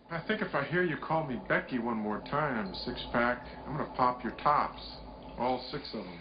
I think if I hear you call me Becky one more time, six-pack, I'm gonna pop your tops. All six of them.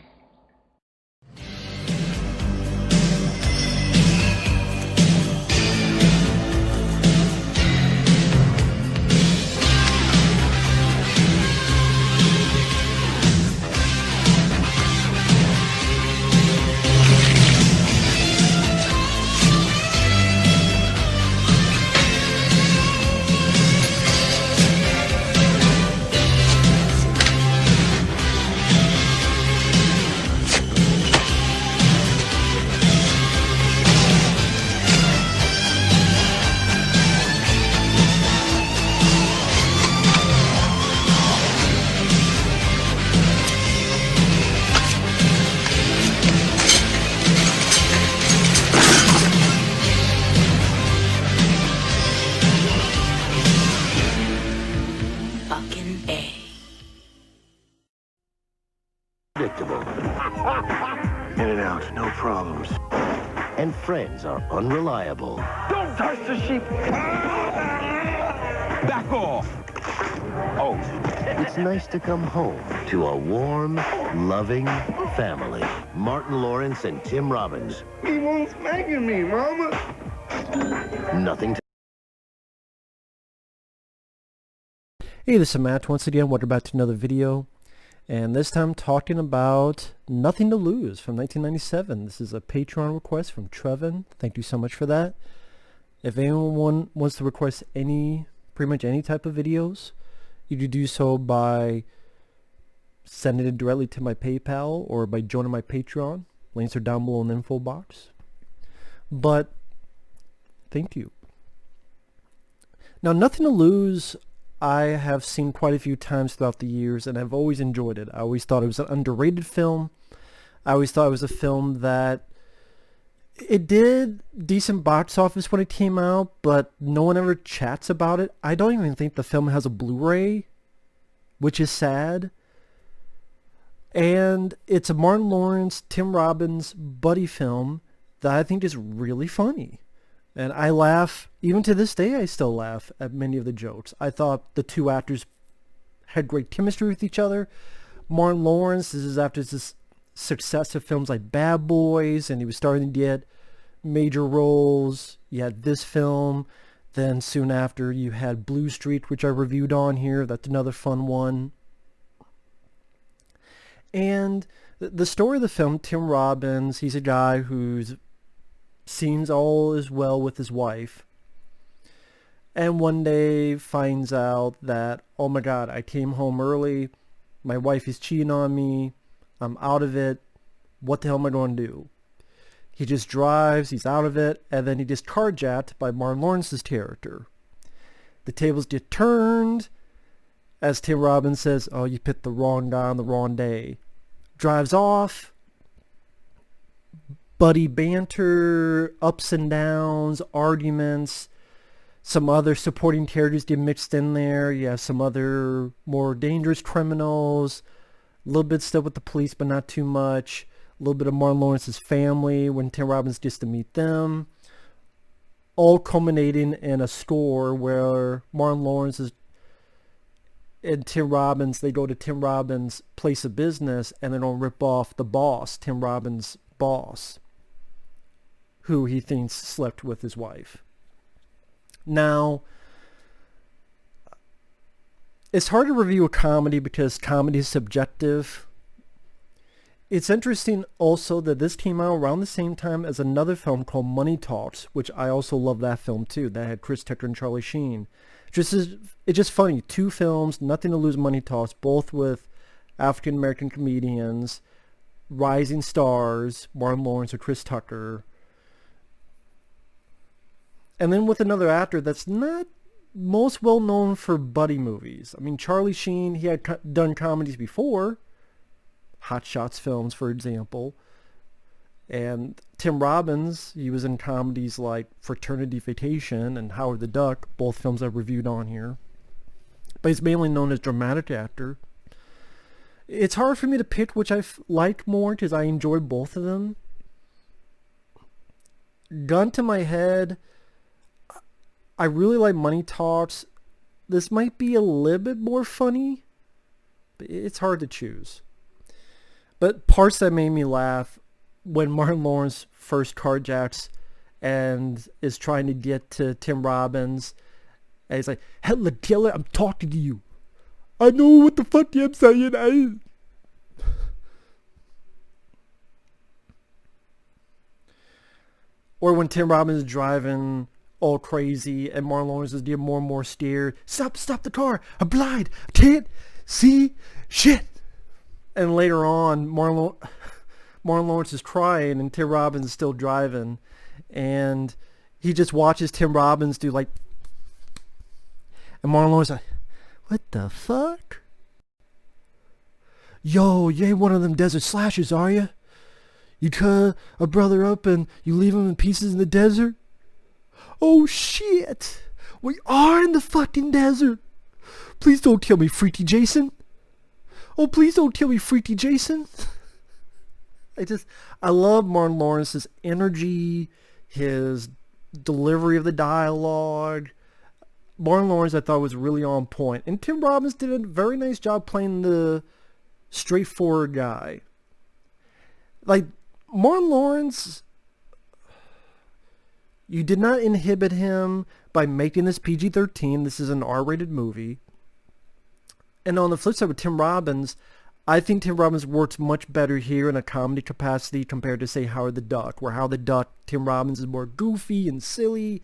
Predictable. In and out, no problems. And friends are unreliable. Don't touch the sheep! Back off! Oh. It's nice to come home to a warm, loving family. Martin Lawrence and Tim Robbins. He won't spanking me, Mama! Nothing to... Hey, this is Matt. Once again, welcome back to another video. And this time talking about Nothing to Lose from 1997. This is a Patreon request from Trevin. Thank you so much for that. If anyone wants to request pretty much any type of videos, you can do so by sending it directly to my PayPal or by joining my Patreon. Links are down below in the info box. But thank you. Now, Nothing to Lose, I have seen quite a few times throughout the years, and I've always enjoyed it. I always thought it was an underrated film. I always thought it was a film that it did decent box office when it came out, but no one ever chats about it. I don't even think the film has a Blu-ray, which is sad. And it's a Martin Lawrence, Tim Robbins buddy film that I think is really funny. And I laugh, even to this day I still laugh at many of the jokes. I thought the two actors had great chemistry with each other. Martin Lawrence, this is after his success of films like Bad Boys, and he was starting to get major roles. You had this film, then soon after you had Blue Street, which I reviewed on here. That's another fun one. And the story of the film, Tim Robbins, he's a guy who's seems all is well with his wife, and one day finds out that, oh my god, I came home early, my wife is cheating on me, I'm out of it, what the hell am I going to do? He just drives, he's out of it, and then he gets carjacked by Martin Lawrence's character. The tables get turned as Tim Robbins says, oh, you picked the wrong guy on the wrong day. Drives off. Buddy banter, ups and downs, arguments, some other supporting characters get mixed in there. You have some other more dangerous criminals, a little bit stuff with the police but not too much, a little bit of Martin Lawrence's family when Tim Robbins gets to meet them, all culminating in a store where Martin Lawrence and Tim Robbins, they go to Tim Robbins' place of business and they don't rip off the boss, Tim Robbins' boss, who he thinks slept with his wife. Now, it's hard to review a comedy because comedy is subjective. It's interesting also that this came out around the same time as another film called Money Talks, which I also love that film too. That had Chris Tucker and Charlie Sheen. It's just funny. Two films, Nothing to Lose, Money Talks, both with African American comedians, rising stars, Martin Lawrence or Chris Tucker. And then with another actor that's not most well known for buddy movies. I mean, Charlie Sheen, he had done comedies before. Hot Shots films, for example. And Tim Robbins, he was in comedies like Fraternity Vacation and Howard the Duck, both films I've reviewed on here. But he's mainly known as dramatic actor. It's hard for me to pick which I like more because I enjoy both of them. Gun to my head, I really like Money Talks this might be a little bit more funny, but it's hard to choose. But parts that made me laugh, when Martin Lawrence first carjacks and is trying to get to Tim Robbins, and he's like, "Hella killer, I'm talking to you. I know what the fuck I'm saying." Or when Tim Robbins is driving all crazy and Martin Lawrence is getting more and more scared. Stop the car. I'm blind. I can't see shit. And later on, Martin Lawrence is crying and Tim Robbins is still driving. And he just watches Tim Robbins do like... And Martin Lawrence is like, what the fuck? Yo, you ain't one of them desert slashers, are you? You cut a brother up and you leave him in pieces in the desert? Oh shit! We are in the fucking desert! Please don't kill me, Freaky Jason! Oh, please don't kill me, Freaky Jason! I love Martin Lawrence's energy, his delivery of the dialogue. Martin Lawrence, I thought, was really on point. And Tim Robbins did a very nice job playing the straightforward guy. Like, Martin Lawrence, you did not inhibit him by making this PG-13. This is an R-rated movie. And on the flip side with Tim Robbins, I think Tim Robbins works much better here in a comedy capacity compared to, say, Howard the Duck, where Howard the Duck, Tim Robbins is more goofy and silly.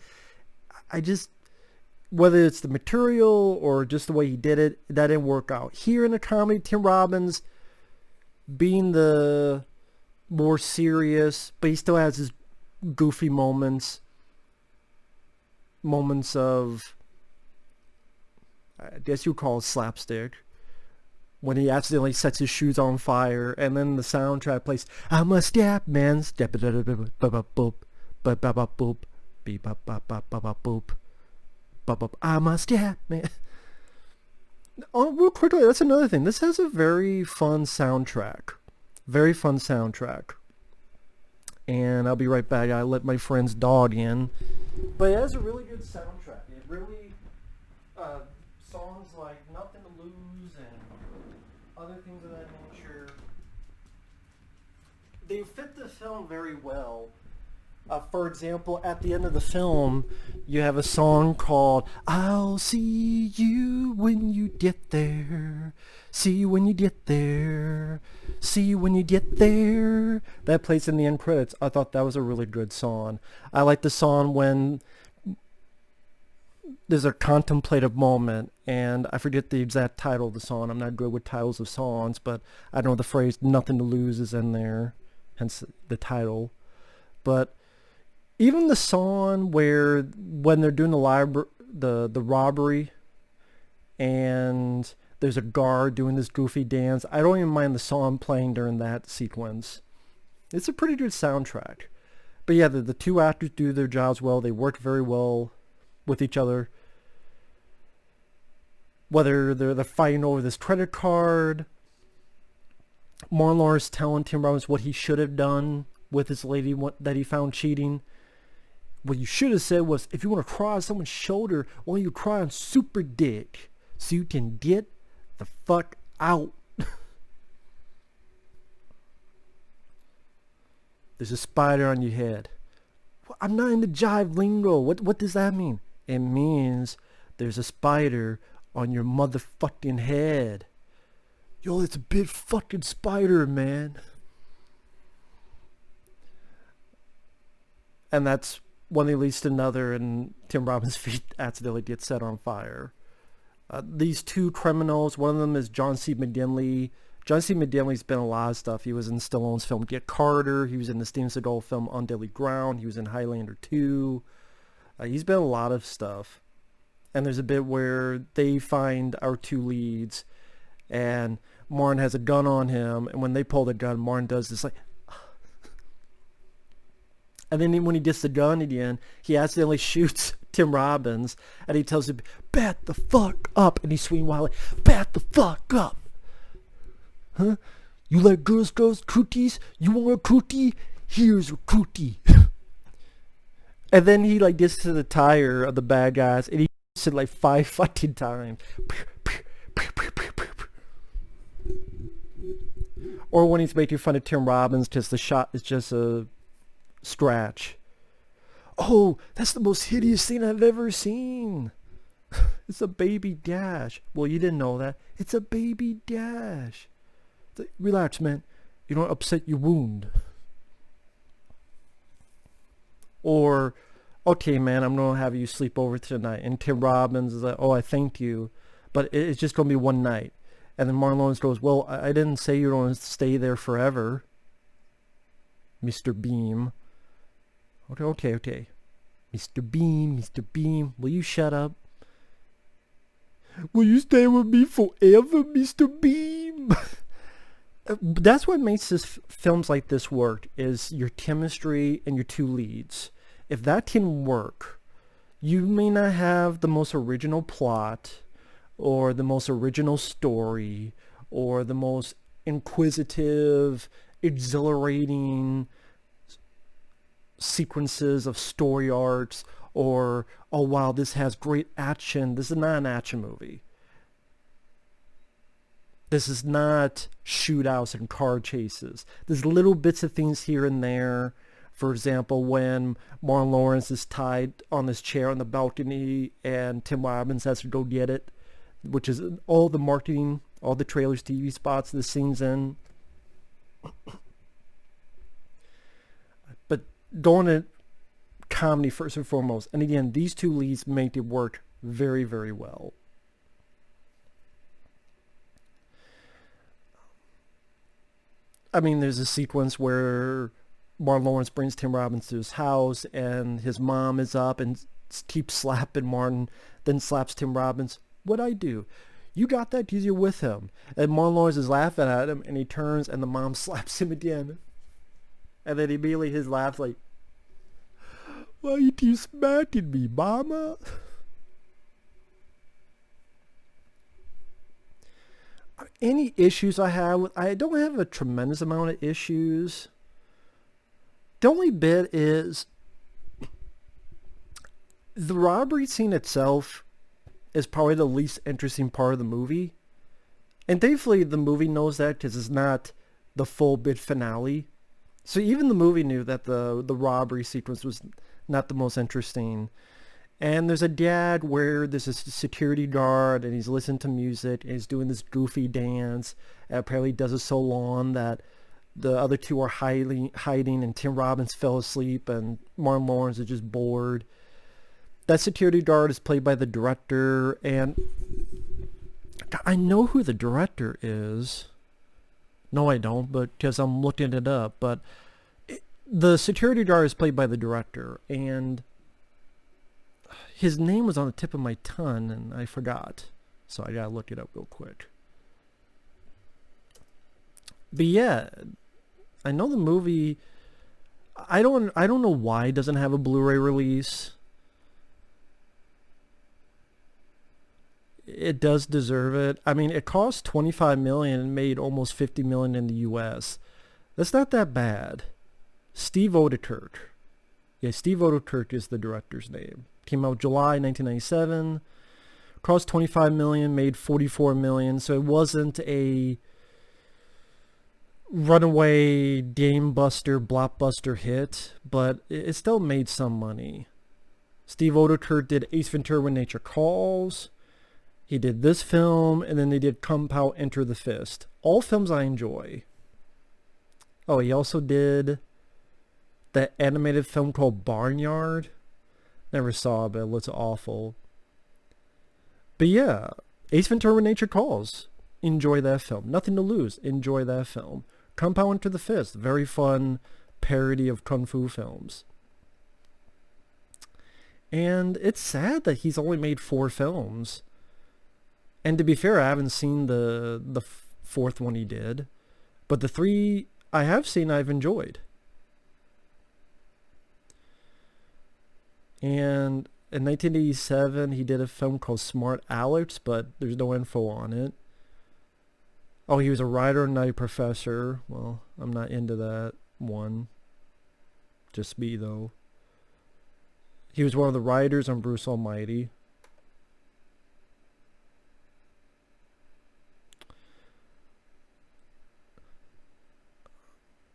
Whether it's the material or just the way he did it, that didn't work out. Here in a comedy, Tim Robbins being the more serious, but he still has his goofy moments of, I guess you would call it slapstick, when he accidentally sets his shoes on fire, and then the soundtrack plays, I'm a step man, step it boop, boop, boop, beep, boop, boop, I'm a step man. Oh, real quickly, that's another thing. This has a very fun soundtrack. Very fun soundtrack. And I'll be right back. I let my friend's dog in. But it has a really good soundtrack. It really, songs like Nothing to Lose and other things of that nature, they fit the film very well. For example, at the end of the film, you have a song called I'll see you when you get there. See you when you get there. See you when you get there. That plays in the end credits. I thought that was a really good song. I like the song when there's a contemplative moment, and I forget the exact title of the song. I'm not good with titles of songs, but I know the phrase Nothing to Lose is in there, hence the title. But even the song where when they're doing the robbery and there's a guard doing this goofy dance, I don't even mind the song playing during that sequence. It's a pretty good soundtrack. But yeah, the two actors do their jobs well. They work very well with each other. Whether they're fighting over this credit card, Martin Lawrence telling Tim Robbins what he should have done with his lady that he found cheating. What you should have said was, if you want to cry on someone's shoulder, why don't you cry on Super Dick so you can get the fuck out. There's a spider on your head. Well, I'm not into jive lingo. What does that mean? It means there's a spider on your motherfucking head. Yo, it's a big fucking spider, man. And that's one thing leads to another, and Tim Robbins' feet accidentally get set on fire. These two criminals, one of them is John C. McGinley. John C. McGinley's been in a lot of stuff. He was in Stallone's film Get Carter. He was in the Steven Seagal film On Deadly Ground. He was in Highlander 2. He's been in a lot of stuff. And there's a bit where they find our two leads, and Martin has a gun on him, and when they pull the gun, Martin does this like... And then when he gets the gun again, he accidentally shoots Tim Robbins, and he tells him, "Bat the fuck up," and he's swinging wildly, "Bat the fuck up. Huh? You like girls cooties? You want a cootie? Here's a cootie." And then he like gets to the tire of the bad guys, and he shoots it like 5 fucking times. Or when he's making fun of Tim Robbins because the shot is just a scratch. Oh, that's the most hideous thing I've ever seen. It's a baby dash. Well, you didn't know that. It's a baby dash. Relax, man. You don't upset your wound. Or, okay, man, I'm going to have you sleep over tonight. And Tim Robbins is like, oh, I thanked you, but it's just going to be one night. And then Martin Lawrence goes, well, I didn't say you're going to stay there forever, Mr. Beam. Okay. Mr. Beam, will you shut up? Will you stay with me forever, Mr. Beam? That's what makes this films like this work, is your chemistry and your two leads. If that can work, you may not have the most original plot or the most original story or the most inquisitive, exhilarating sequences of story arcs, or, oh wow, this has great action. This is not an action movie. This is not shootouts and car chases. There's little bits of things here and there. For example, when Martin Lawrence is tied on this chair on the balcony and Tim Robbins has to go get it, which is all the marketing, all the trailers, TV spots, the scenes in. But going to comedy first and foremost. And again, these two leads make it work very, very well. I mean, there's a sequence where Martin Lawrence brings Tim Robbins to his house and his mom is up and keeps slapping Martin, then slaps Tim Robbins. What'd I do? You got that because you're with him. And Martin Lawrence is laughing at him and he turns and the mom slaps him again. And then immediately his laugh's like, why you keep smacking me, mama? Any issues I have with, I don't have a tremendous amount of issues. The only bit is the robbery scene itself is probably the least interesting part of the movie. And thankfully the movie knows that because it's not the full big finale. So even the movie knew that the robbery sequence was not the most interesting. And there's a gag where there's a security guard and he's listening to music and he's doing this goofy dance. And apparently does it so long that the other two are hiding and Tim Robbins fell asleep and Martin Lawrence is just bored. That security guard is played by the director, and I know who the director is. No, I don't, but because I'm looking it up. But the security guard is played by the director, and his name was on the tip of my tongue, and I forgot. So I gotta look it up real quick. But yeah, I know the movie. I don't know why it doesn't have a Blu-ray release. It does deserve it. I mean, it cost $25 million and made almost $50 million in the U.S. That's not that bad. Steve Oedekerk. Yeah, Steve Oedekerk is the director's name. Came out July 1997. Cost $25 million, made $44 million. So it wasn't a runaway game buster, blockbuster hit, but it still made some money. Steve Oedekerk did Ace Ventura: When Nature Calls. He did this film, and then they did Kung Pao Enter the Fist. All films I enjoy. Oh, he also did that animated film called Barnyard. Never saw it, but it looks awful. But yeah, Ace Ventura: When Nature Calls. Enjoy that film. Nothing to Lose. Enjoy that film. Kung Pao Enter the Fist. Very fun parody of Kung Fu films. And it's sad that he's only made 4 films. And to be fair, I haven't seen the fourth one he did. But the 3 I have seen, I've enjoyed. And in 1987, he did a film called Smart Alex, but there's no info on it. Oh, he was a writer and not a professor. Well, I'm not into that one. Just me, though. He was one of the writers on Bruce Almighty.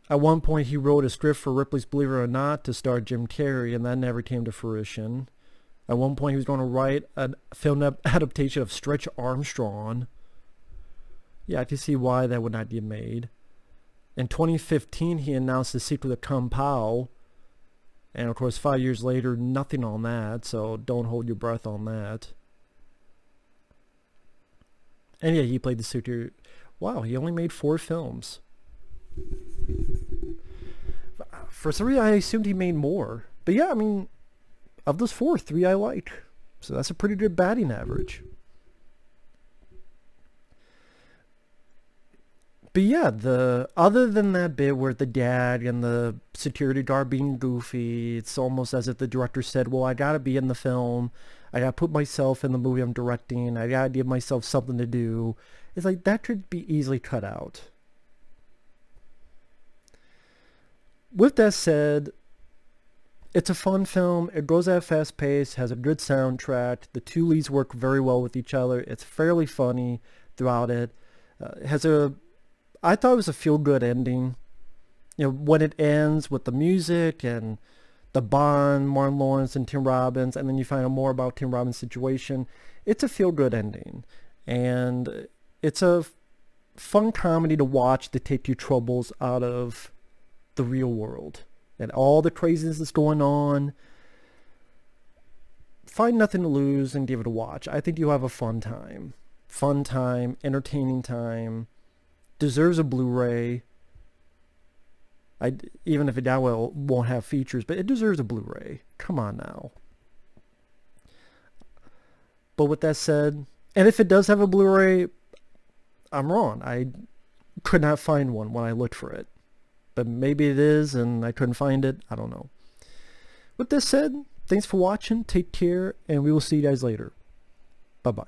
At one point he wrote a script for Ripley's Believe It or Not to star Jim Carrey, and that never came to fruition. At one point he was going to write a film adaptation of Stretch Armstrong. Yeah, I can see why that would not get made. In 2015 he announced the sequel to Kung Pao. And of course 5 years later, nothing on that, so don't hold your breath on that. And yeah, he played the suitor. Wow, he only made 4 films. For some reason I assumed he made more. But yeah, I mean, of those 4, 3 I like. So that's a pretty good batting average. But yeah, other than that bit where the dad and the security guard being goofy, it's almost as if the director said, well, I gotta be in the film. I gotta put myself in the movie I'm directing. I gotta give myself something to do. It's like, that could be easily cut out. With that said, it's a fun film. It goes at a fast pace, has a good soundtrack. The 2 leads work very well with each other. It's fairly funny throughout it. I thought it was a feel-good ending. You know, when it ends with the music and the bond, Martin Lawrence and Tim Robbins, and then you find out more about Tim Robbins' situation, it's a feel-good ending. And it's a fun comedy to watch to take your troubles out of the real world. And all the craziness that's going on. Find Nothing to Lose and give it a watch. I think you'll have a fun time. Fun time, entertaining time. Deserves a Blu-ray. Even if it that well won't have features, but it deserves a Blu-ray. Come on now. But with that said, and if it does have a Blu-ray, I'm wrong. I could not find one when I looked for it. But maybe it is and I couldn't find it. I don't know. With this said, thanks for watching. Take care, and we will see you guys later. Bye-bye.